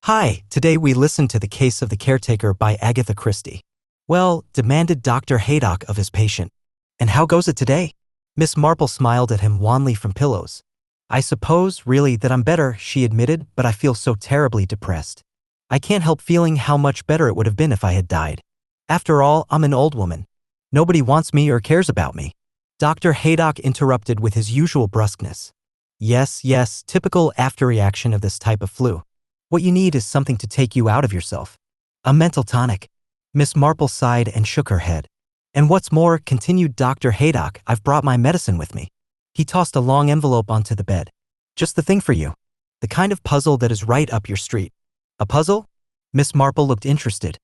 Hi, today we listen to The Case of the Caretaker by Agatha Christie. Well, demanded Dr. Haydock of his patient. And how goes it today? Miss Marple smiled at him wanly from pillows. I suppose, really, that I'm better, she admitted, but I feel so terribly depressed. I can't help feeling how much better it would have been if I had died. After all, I'm an old woman. Nobody wants me or cares about me. Dr. Haydock interrupted with his usual brusqueness. Yes, typical afterreaction of this type of flu. What you need is something to take you out of yourself. A mental tonic. Miss Marple sighed and shook her head. And what's more, continued Dr. Haydock, I've brought my medicine with me. He tossed a long envelope onto the bed. Just the thing for you. The kind of puzzle that is right up your street. A puzzle? Miss Marple looked interested.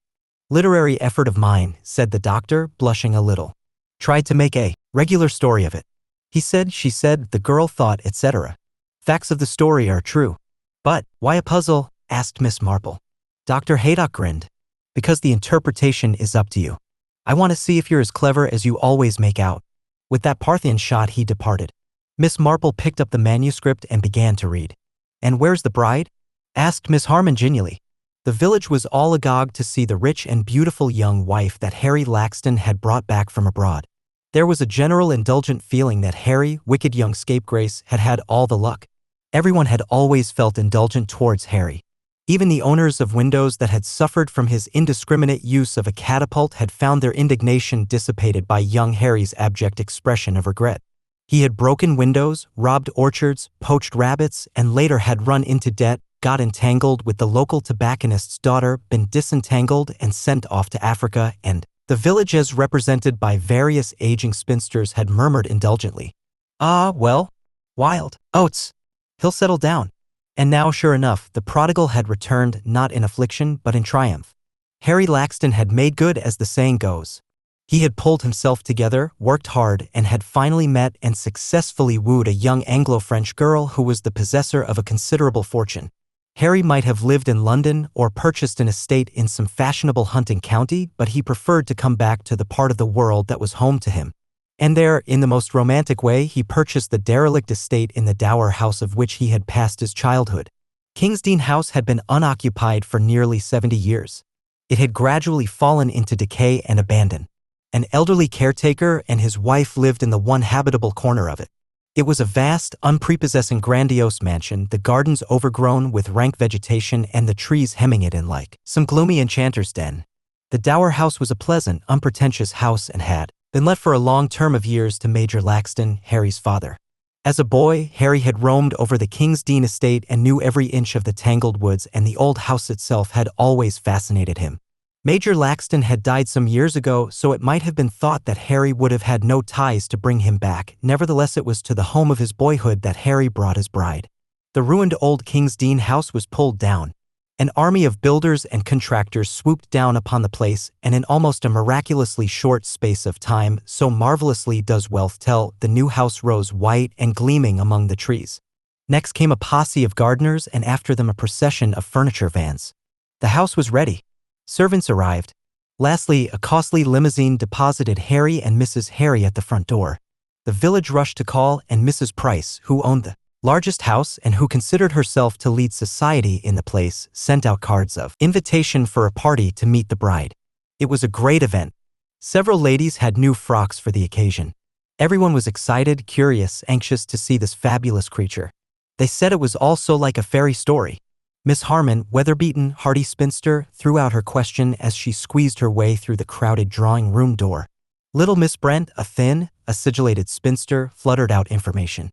Literary effort of mine, said the doctor, blushing a little. Tried to make a regular story of it. He said, she said, the girl thought, etc. Facts of the story are true. But, why a puzzle? Asked Miss Marple. Dr. Haydock grinned. Because the interpretation is up to you. I want to see if you're as clever as you always make out. With that Parthian shot he departed. Miss Marple picked up the manuscript and began to read. And where's the bride? Asked Miss Harmon genially. The village was all agog to see the rich and beautiful young wife that Harry Laxton had brought back from abroad. There was a general indulgent feeling that Harry, wicked young scapegrace, had had all the luck. Everyone had always felt indulgent towards Harry. Even the owners of windows that had suffered from his indiscriminate use of a catapult had found their indignation dissipated by young Harry's abject expression of regret. He had broken windows, robbed orchards, poached rabbits, and later had run into debt, got entangled with the local tobacconist's daughter, been disentangled and sent off to Africa, and the village as represented by various aging spinsters had murmured indulgently, "Ah, well, wild oats. He'll settle down." And now, sure enough, the prodigal had returned not in affliction but in triumph. Harry Laxton had made good, as the saying goes. He had pulled himself together, worked hard, and had finally met and successfully wooed a young Anglo-French girl who was the possessor of a considerable fortune. Harry might have lived in London or purchased an estate in some fashionable hunting county, but he preferred to come back to the part of the world that was home to him. And there, in the most romantic way, he purchased the derelict estate in the dower house of which he had passed his childhood. Kingsdean House had been unoccupied for nearly 70 years. It had gradually fallen into decay and abandon. An elderly caretaker and his wife lived in the one habitable corner of it. It was a vast, unprepossessing, grandiose mansion, the gardens overgrown with rank vegetation and the trees hemming it in like some gloomy enchanter's den. The dower house was a pleasant, unpretentious house and had been let for a long term of years to Major Laxton, Harry's father. As a boy, Harry had roamed over the Kingsdean estate and knew every inch of the tangled woods, and the old house itself had always fascinated him. Major Laxton had died some years ago, so it might have been thought that Harry would have had no ties to bring him back. Nevertheless, it was to the home of his boyhood that Harry brought his bride. The ruined old Kingsdean house was pulled down. An army of builders and contractors swooped down upon the place, and in almost a miraculously short space of time, so marvelously does wealth tell, the new house rose white and gleaming among the trees. Next came a posse of gardeners, and after them a procession of furniture vans. The house was ready. Servants arrived. Lastly, a costly limousine deposited Harry and Mrs. Harry at the front door. The village rushed to call, and Mrs. Price, who owned the largest house and who considered herself to lead society in the place, sent out cards of invitation for a party to meet the bride. It was a great event. Several ladies had new frocks for the occasion. Everyone was excited, curious, anxious to see this fabulous creature. They said it was all so like a fairy story. Miss Harmon, weather-beaten, hearty spinster, threw out her question as she squeezed her way through the crowded drawing-room door. Little Miss Brent, a thin, acidulated spinster, fluttered out information.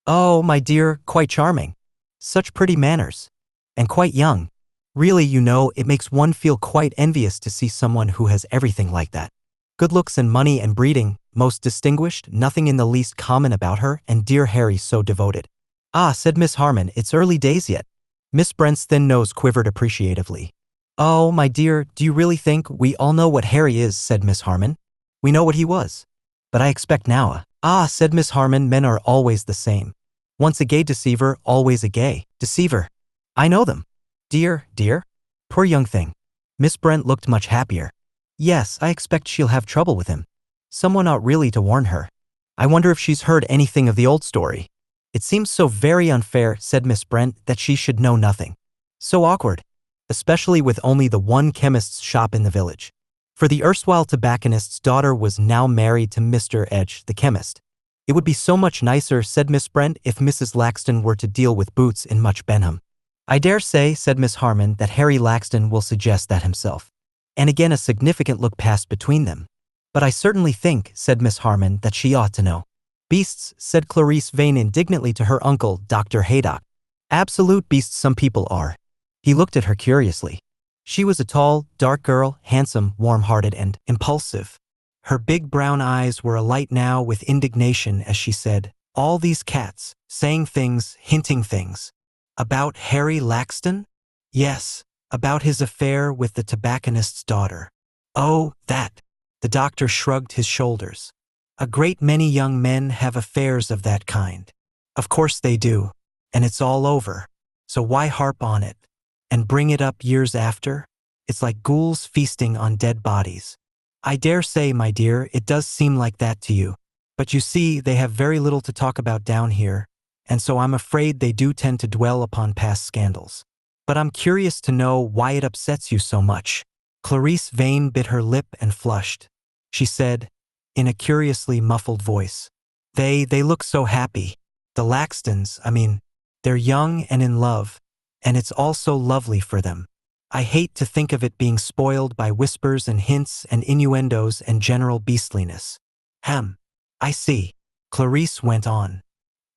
"Oh, my dear, quite charming. Such pretty manners. And quite young. Really, you know, it makes one feel quite envious to see someone who has everything like that. Good looks and money and breeding, most distinguished, nothing in the least common about her, and dear Harry so devoted." "Ah," said Miss Harmon, "it's early days yet." Miss Brent's thin nose quivered appreciatively. "Oh, my dear, do you really think we all know what Harry is?" said Miss Harmon. "We know what he was. But I expect now "Ah," said Miss Harmon, "men are always the same. Once a gay deceiver, always a gay deceiver. I know them." Dear. Poor young thing." Miss Brent looked much happier. "Yes, I expect she'll have trouble with him. Someone ought really to warn her. I wonder if she's heard anything of the old story. It seems so very unfair," said Miss Brent, "that she should know nothing. So awkward." especially with only the one chemist's shop in the village. For the erstwhile tobacconist's daughter was now married to Mr. Edge, the chemist. It would be so much nicer, said Miss Brent, if Mrs. Laxton were to deal with boots in Much Benham. I dare say, said Miss Harmon, that Harry Laxton will suggest that himself. And again a significant look passed between them. But I certainly think, said Miss Harmon, that she ought to know. Beasts, said Clarice Vane indignantly to her uncle, Dr. Haydock. Absolute beasts some people are. He looked at her curiously. She was a tall, dark girl, handsome, warm-hearted, and impulsive. Her big brown eyes were alight now with indignation as she said, all these cats, saying things, hinting things. About Harry Laxton? Yes, about his affair with the tobacconist's daughter. Oh, that. The doctor shrugged his shoulders. A great many young men have affairs of that kind. Of course they do, and it's all over. So why harp on it? And bring it up years after? It's like ghouls feasting on dead bodies. I dare say, my dear, it does seem like that to you. But you see, they have very little to talk about down here, and so I'm afraid they do tend to dwell upon past scandals. But I'm curious to know why it upsets you so much. Clarice Vane bit her lip and flushed. She said, in a curiously muffled voice, They look so happy. The Laxtons, I mean, they're young and in love, and it's all so lovely for them. I hate to think of it being spoiled by whispers and hints and innuendos and general beastliness. I see, Clarice went on.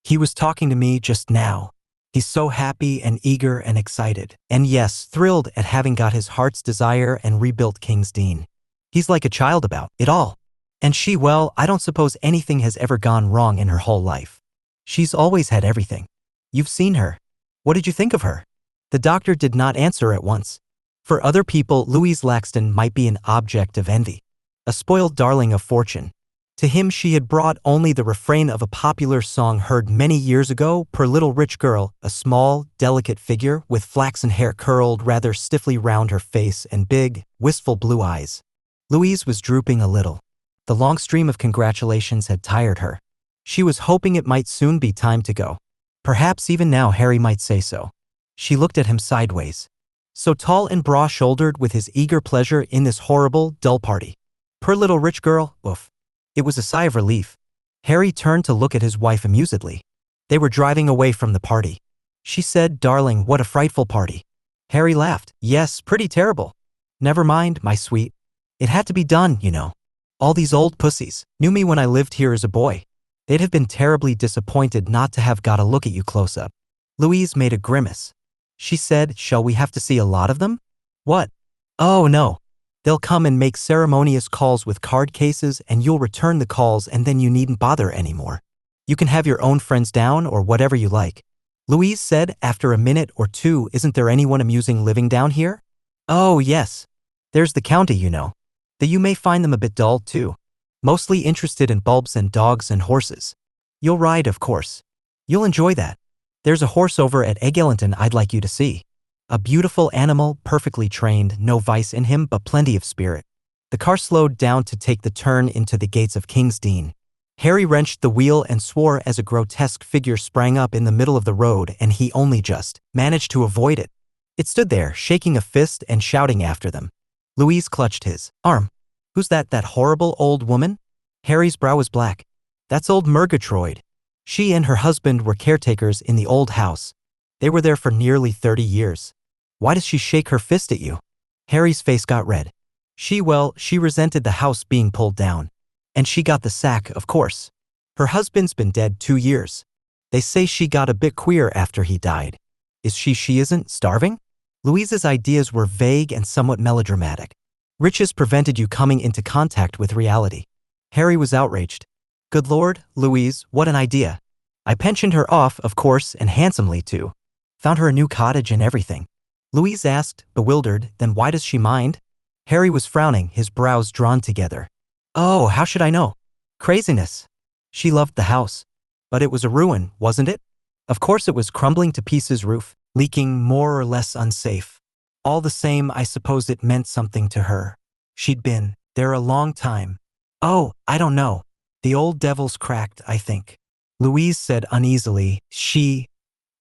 He was talking to me just now. He's so happy and eager and excited, and yes, thrilled at having got his heart's desire and rebuilt King's Dean. He's like a child about it all. And she, well, I don't suppose anything has ever gone wrong in her whole life. She's always had everything. You've seen her. What did you think of her? The doctor did not answer at once. For other people, Louise Laxton might be an object of envy, a spoiled darling of fortune. To him she had brought only the refrain of a popular song heard many years ago, Poor Little Rich Girl, a small, delicate figure with flaxen hair curled rather stiffly round her face and big, wistful blue eyes. Louise was drooping a little. The long stream of congratulations had tired her. She was hoping it might soon be time to go. Perhaps even now Harry might say so. She looked at him sideways. So tall and broad-shouldered with his eager pleasure in this horrible, dull party. Poor little rich girl, oof. It was a sigh of relief. Harry turned to look at his wife amusedly. They were driving away from the party. She said, darling, what a frightful party. Harry laughed. Yes, pretty terrible. Never mind, my sweet. It had to be done, you know. All these old pussies knew me when I lived here as a boy. They'd have been terribly disappointed not to have got a look at you close up. Louise made a grimace. She said, shall we have to see a lot of them? What? Oh, no. They'll come and make ceremonious calls with card cases and you'll return the calls and then you needn't bother anymore. You can have your own friends down or whatever you like. Louise said after a minute or two, isn't there anyone amusing living down here? Oh, yes. There's the county, you know. Though you may find them a bit dull, too. Mostly interested in bulbs and dogs and horses. You'll ride, of course. You'll enjoy that. There's a horse over at Eglinton I'd like you to see. A beautiful animal, perfectly trained, no vice in him but plenty of spirit. The car slowed down to take the turn into the gates of King's Dean. Harry wrenched the wheel and swore as a grotesque figure sprang up in the middle of the road and he only just managed to avoid it. It stood there, shaking a fist and shouting after them. Louise clutched his arm. Who's that horrible old woman? Harry's brow was black. That's old Murgatroyd. She and her husband were caretakers in the old house. They were there for nearly 30 years. Why does she shake her fist at you? Harry's face got red. She resented the house being pulled down. And she got the sack, of course. Her husband's been dead 2 years. They say she got a bit queer after he died. Is she isn't starving? Louise's ideas were vague and somewhat melodramatic. Riches prevented you coming into contact with reality. Harry was outraged. Good Lord, Louise, what an idea. I pensioned her off, of course, and handsomely too. Found her a new cottage and everything. Louise asked, bewildered, then why does she mind? Harry was frowning, his brows drawn together. Oh, how should I know? Craziness. She loved the house. But it was a ruin, wasn't it? Of course it was, crumbling to pieces, roof, leaking, more or less unsafe. All the same, I suppose it meant something to her. She'd been there a long time. Oh, I don't know. The old devil's cracked, I think. Louise said uneasily,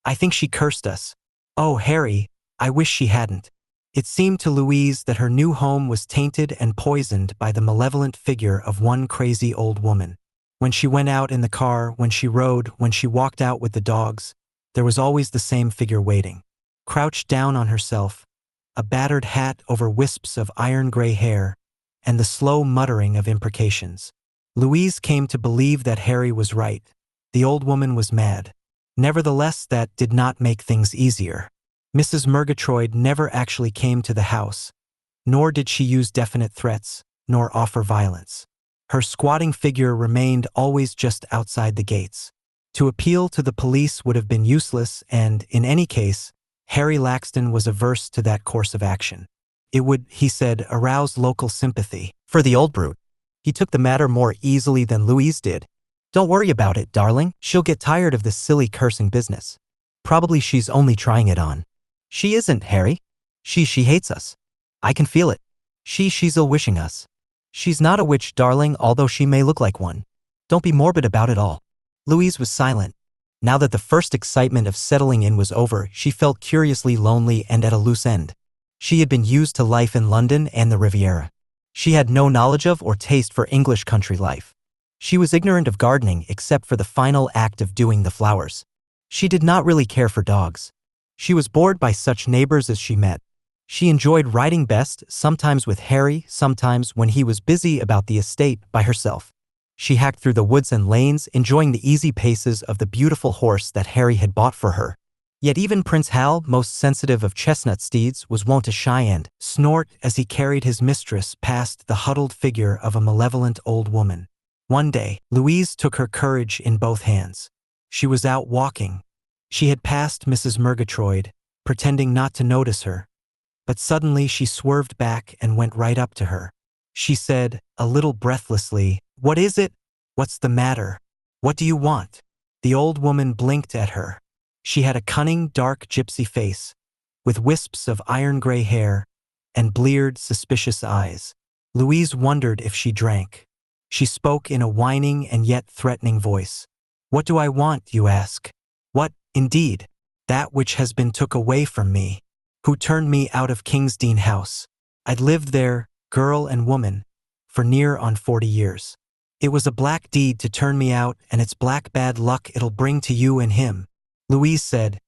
I think she cursed us. Oh, Harry, I wish she hadn't. It seemed to Louise that her new home was tainted and poisoned by the malevolent figure of one crazy old woman. When she went out in the car, when she rode, when she walked out with the dogs, there was always the same figure waiting. Crouched down on herself, a battered hat over wisps of iron-gray hair, and the slow muttering of imprecations. Louise came to believe that Harry was right. The old woman was mad. Nevertheless, that did not make things easier. Mrs. Murgatroyd never actually came to the house, nor did she use definite threats, nor offer violence. Her squatting figure remained always just outside the gates. To appeal to the police would have been useless, and, in any case, Harry Laxton was averse to that course of action. It would, he said, arouse local sympathy. For the old brute, he took the matter more easily than Louise did. "Don't worry about it, darling. She'll get tired of this silly cursing business. Probably she's only trying it on." "She isn't, Harry. She hates us. I can feel it. She's ill-wishing us. She's not a witch, darling, although she may look like one. Don't be morbid about it all." Louise was silent. Now that the first excitement of settling in was over, she felt curiously lonely and at a loose end. She had been used to life in London and the Riviera. She had no knowledge of or taste for English country life. She was ignorant of gardening except for the final act of doing the flowers. She did not really care for dogs. She was bored by such neighbors as she met. She enjoyed riding best, sometimes with Harry, sometimes when he was busy about the estate by herself. She hacked through the woods and lanes, enjoying the easy paces of the beautiful horse that Harry had bought for her. Yet even Prince Hal, most sensitive of chestnut steeds, was wont to shy and snort as he carried his mistress past the huddled figure of a malevolent old woman. One day, Louise took her courage in both hands. She was out walking. She had passed Mrs. Murgatroyd, pretending not to notice her. But suddenly she swerved back and went right up to her. She said, a little breathlessly, "What is it? What's the matter? What do you want?" The old woman blinked at her. She had a cunning, dark gypsy face, with wisps of iron-gray hair and bleared, suspicious eyes. Louise wondered if she drank. She spoke in a whining and yet threatening voice. "What do I want, you ask? What, indeed? That which has been took away from me. Who turned me out of Kingsdean House? I'd lived there, girl and woman, for near on 40 years. It was a black deed to turn me out, and it's black bad luck it'll bring to you and him." Louise said,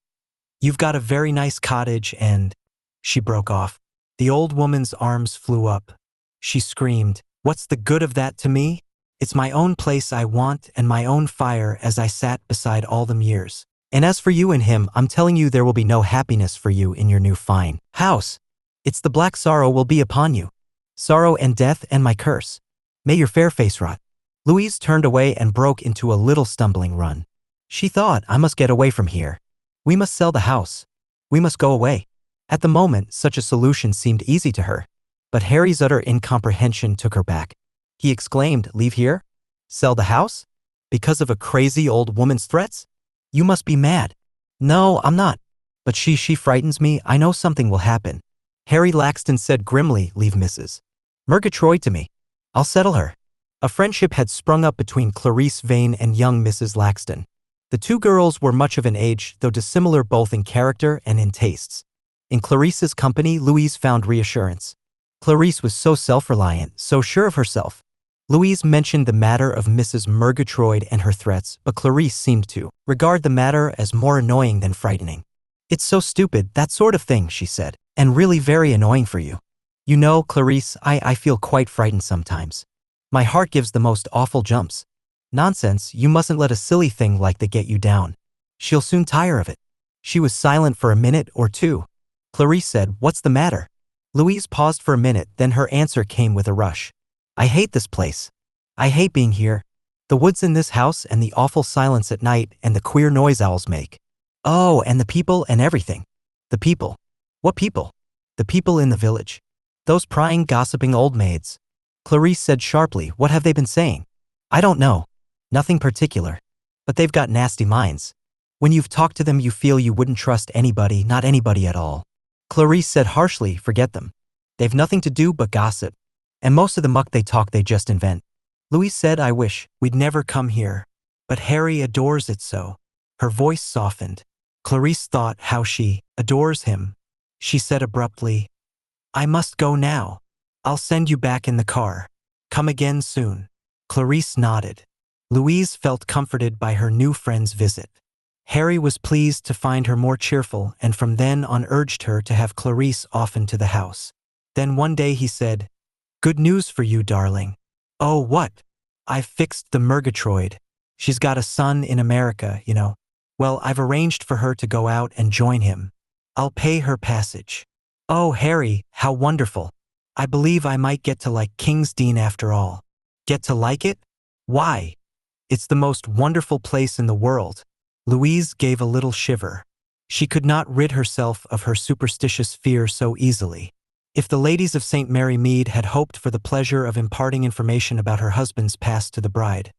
"You've got a very nice cottage and—" She broke off. The old woman's arms flew up. She screamed, "What's the good of that to me? It's my own place I want and my own fire as I sat beside all them years. And as for you and him, I'm telling you there will be no happiness for you in your new fine house. It's the black sorrow will be upon you. Sorrow and death and my curse. May your fair face rot." Louise turned away and broke into a little stumbling run. She thought, "I must get away from here. We must sell the house. We must go away." At the moment, such a solution seemed easy to her. But Harry's utter incomprehension took her back. He exclaimed, "Leave here? Sell the house? Because of a crazy old woman's threats? You must be mad." "No, I'm not. But she frightens me. I know something will happen." Harry Laxton said grimly, "Leave Mrs. Murgatroyd to me. I'll settle her." A friendship had sprung up between Clarice Vane and young Mrs. Laxton. The two girls were much of an age, though dissimilar both in character and in tastes. In Clarice's company, Louise found reassurance. Clarice was so self-reliant, so sure of herself. Louise mentioned the matter of Mrs. Murgatroyd and her threats, but Clarice seemed to regard the matter as more annoying than frightening. "It's so stupid, that sort of thing," she said, "and really very annoying for you. You know, Clarice, I feel quite frightened sometimes. My heart gives the most awful jumps. Nonsense, you mustn't let a silly thing like that get you down. She'll soon tire of it." She was silent for a minute or two. Clarice said, "What's the matter?" Louise paused for a minute, then her answer came with a rush. "I hate this place. I hate being here. The woods in this house and the awful silence at night and the queer noise owls make. Oh, and the people and everything. The people. What people? The people in the village. Those prying, gossiping old maids." Clarice said sharply, "What have they been saying?" "I don't know. Nothing particular. But they've got nasty minds. When you've talked to them you feel you wouldn't trust anybody, not anybody at all." Clarice said harshly, "Forget them. They've nothing to do but gossip. And most of the muck they talk they just invent." Louise said, "I wish we'd never come here. But Harry adores it so." Her voice softened. Clarice thought how she adores him. She said abruptly, I must go now. I'll send you back in the car. Come again soon. Clarice nodded. Louise felt comforted by her new friend's visit. Harry was pleased to find her more cheerful and from then on urged her to have Clarice often to the house. Then one day he said, "Good news for you, darling." "Oh, what?" "I've fixed the Murgatroyd. She's got a son in America, you know. Well, I've arranged for her to go out and join him. I'll pay her passage." "Oh, Harry, how wonderful. I believe I might get to like King's Dean after all." "Get to like it? Why? It's the most wonderful place in the world." Louise gave a little shiver. She could not rid herself of her superstitious fear so easily. If the ladies of St. Mary Mead had hoped for the pleasure of imparting information about her husband's past to the bride,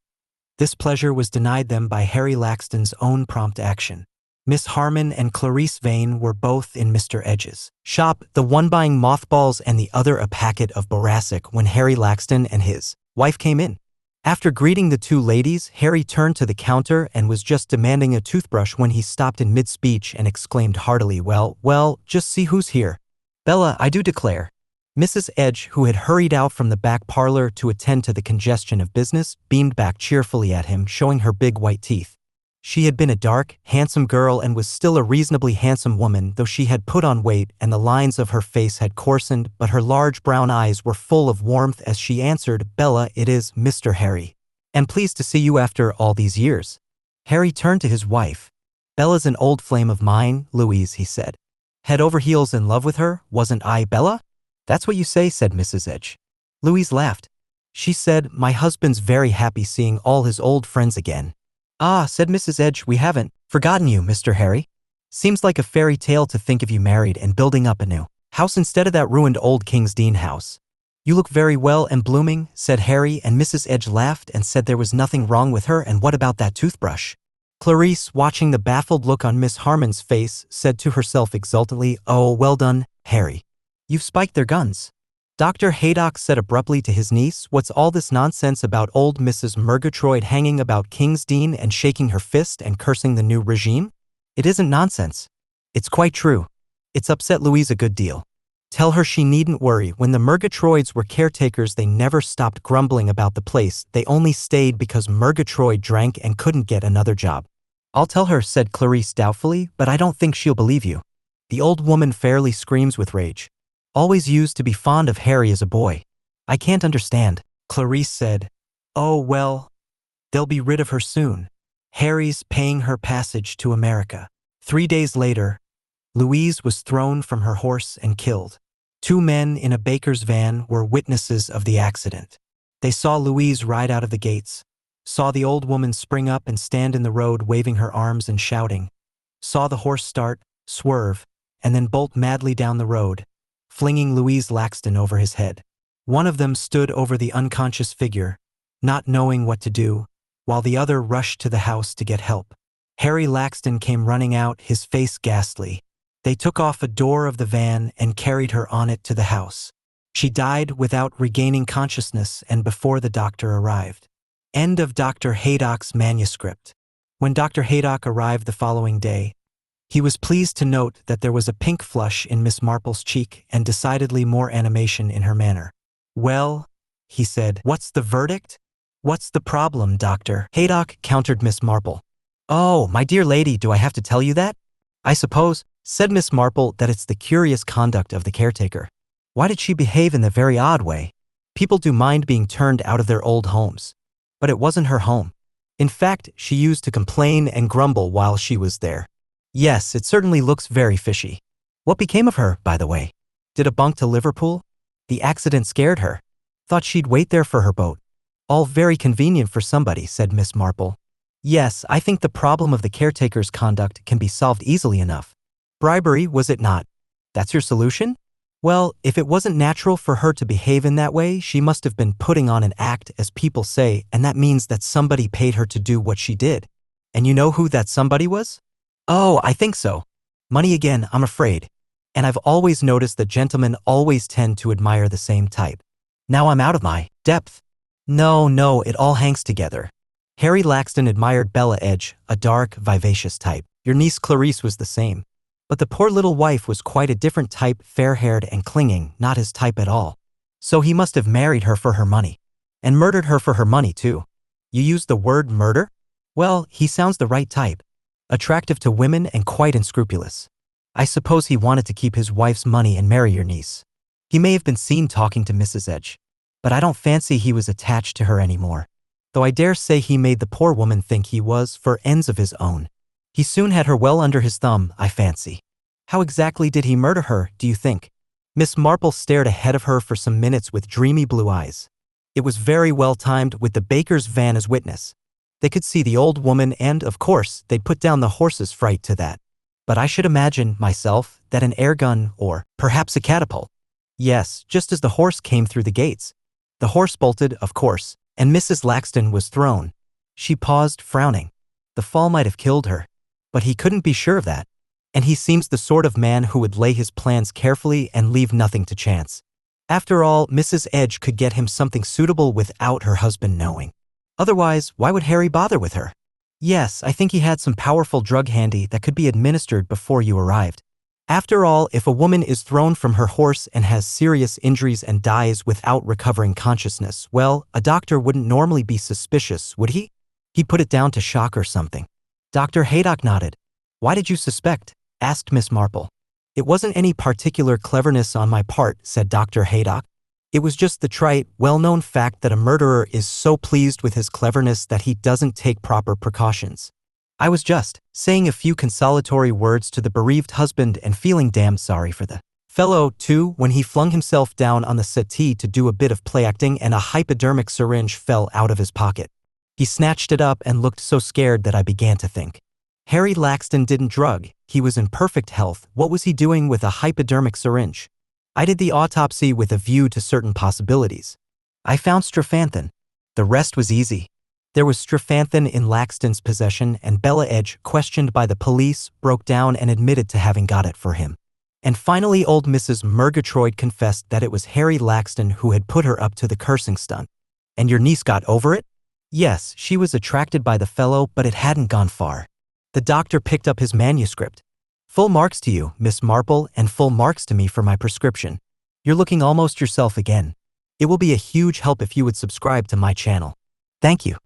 this pleasure was denied them by Harry Laxton's own prompt action. Miss Harmon and Clarice Vane were both in Mr. Edge's shop, the one buying mothballs and the other a packet of boracic when Harry Laxton and his wife came in. After greeting the two ladies, Harry turned to the counter and was just demanding a toothbrush when he stopped in mid-speech and exclaimed heartily, Well, just see who's here. Bella, I do declare." Mrs. Edge, who had hurried out from the back parlor to attend to the congestion of business, beamed back cheerfully at him, showing her big white teeth. She had been a dark, handsome girl and was still a reasonably handsome woman, though she had put on weight and the lines of her face had coarsened, but her large brown eyes were full of warmth as she answered, "Bella, it is Mr. Harry. And pleased to see you after all these years." Harry turned to his wife. "Bella's an old flame of mine, Louise," he said. "Head over heels in love with her, wasn't I, Bella?" "That's what you say," said Mrs. Edge. Louise laughed. She said, "My husband's very happy seeing all his old friends again." "Ah," said Mrs. Edge, "we haven't forgotten you, Mr. Harry. Seems like a fairy tale to think of you married and building up a new house instead of that ruined old King's Dean house." "You look very well and blooming," said Harry, and Mrs. Edge laughed and said there was nothing wrong with her, and what about that toothbrush? Clarice, watching the baffled look on Miss Harmon's face, said to herself exultantly, "Oh, well done, Harry. You've spiked their guns." Dr. Haydock said abruptly to his niece, "What's all this nonsense about old Mrs. Murgatroyd hanging about King's Dean and shaking her fist and cursing the new regime? It isn't nonsense. It's quite true. It's upset Louise a good deal. Tell her she needn't worry. When the Murgatroyds were caretakers, they never stopped grumbling about the place. They only stayed because Murgatroyd drank and couldn't get another job." "I'll tell her," said Clarice doubtfully, "but I don't think she'll believe you." The old woman fairly screams with rage. "Always used to be fond of Harry as a boy. I can't understand." Clarice said, "Oh, well, they'll be rid of her soon. Harry's paying her passage to America." 3 days later, Louise was thrown from her horse and killed. 2 men in a baker's van were witnesses of the accident. They saw Louise ride out of the gates, saw the old woman spring up and stand in the road waving her arms and shouting, saw the horse start, swerve, and then bolt madly down the road, flinging Louise Laxton over his head. One of them stood over the unconscious figure, not knowing what to do, while the other rushed to the house to get help. Harry Laxton came running out, his face ghastly. They took off a door of the van and carried her on it to the house. She died without regaining consciousness and before the doctor arrived. End of Dr. Haydock's manuscript. When Dr. Haydock arrived the following day, he was pleased to note that there was a pink flush in Miss Marple's cheek and decidedly more animation in her manner. "Well," he said, "what's the verdict?" "What's the problem, Dr. Haydock?" countered Miss Marple. "Oh, my dear lady, do I have to tell you that?" "I suppose," said Miss Marple, "that it's the curious conduct of the caretaker. Why did she behave in that very odd way? People do mind being turned out of their old homes. But it wasn't her home. In fact, she used to complain and grumble while she was there. Yes, it certainly looks very fishy. What became of her, by the way? Did a bunk to Liverpool? The accident scared her. Thought she'd wait there for her boat. All very convenient for somebody," said Miss Marple. "Yes, I think the problem of the caretaker's conduct can be solved easily enough. Bribery, was it not? That's your solution? Well, if it wasn't natural for her to behave in that way, she must have been putting on an act, as people say, and that means that somebody paid her to do what she did. And you know who that somebody was?" "Oh, I think so. Money again, I'm afraid. And I've always noticed that gentlemen always tend to admire the same type. Now I'm out of my depth." No, it all hangs together. Harry Laxton admired Bella Edge, a dark, vivacious type. Your niece Clarice was the same. But the poor little wife was quite a different type, fair-haired and clinging, not his type at all. So he must have married her for her money. And murdered her for her money too. You use the word murder? Well, he sounds the right type. Attractive to women and quite unscrupulous. I suppose he wanted to keep his wife's money and marry your niece. He may have been seen talking to Mrs. Edge. But I don't fancy he was attached to her anymore. Though I dare say he made the poor woman think he was for ends of his own. He soon had her well under his thumb, I fancy. How exactly did he murder her, do you think? Miss Marple stared ahead of her for some minutes with dreamy blue eyes. It was very well timed with the baker's van as witness. They could see the old woman and, of course, they'd put down the horse's fright to that. But I should imagine, myself, that an air gun or perhaps a catapult. Yes, just as the horse came through the gates. The horse bolted, of course, and Mrs. Laxton was thrown. She paused, frowning. The fall might have killed her. But he couldn't be sure of that. And he seems the sort of man who would lay his plans carefully and leave nothing to chance. After all, Mrs. Edge could get him something suitable without her husband knowing. Otherwise, why would Harry bother with her? Yes, I think he had some powerful drug handy that could be administered before you arrived. After all, if a woman is thrown from her horse and has serious injuries and dies without recovering consciousness, well, a doctor wouldn't normally be suspicious, would he? He'd put it down to shock or something. Dr. Haydock nodded. Why did you suspect? Asked Miss Marple. It wasn't any particular cleverness on my part, said Dr. Haydock. It was just the trite, well-known fact that a murderer is so pleased with his cleverness that he doesn't take proper precautions. I was just saying a few consolatory words to the bereaved husband and feeling damn sorry for the fellow, too, when he flung himself down on the settee to do a bit of play acting and a hypodermic syringe fell out of his pocket. He snatched it up and looked so scared that I began to think. Harry Laxton didn't drug, he was in perfect health. What was he doing with a hypodermic syringe? I did the autopsy with a view to certain possibilities. I found strophanthine. The rest was easy. There was strophanthine in Laxton's possession, and Bella Edge, questioned by the police, broke down and admitted to having got it for him. And finally old Mrs. Murgatroyd confessed that it was Harry Laxton who had put her up to the cursing stunt. And your niece got over it? Yes, she was attracted by the fellow, but it hadn't gone far. The doctor picked up his manuscript. Full marks to you, Miss Marple, and full marks to me for my prescription. You're looking almost yourself again. It will be a huge help if you would subscribe to my channel. Thank you.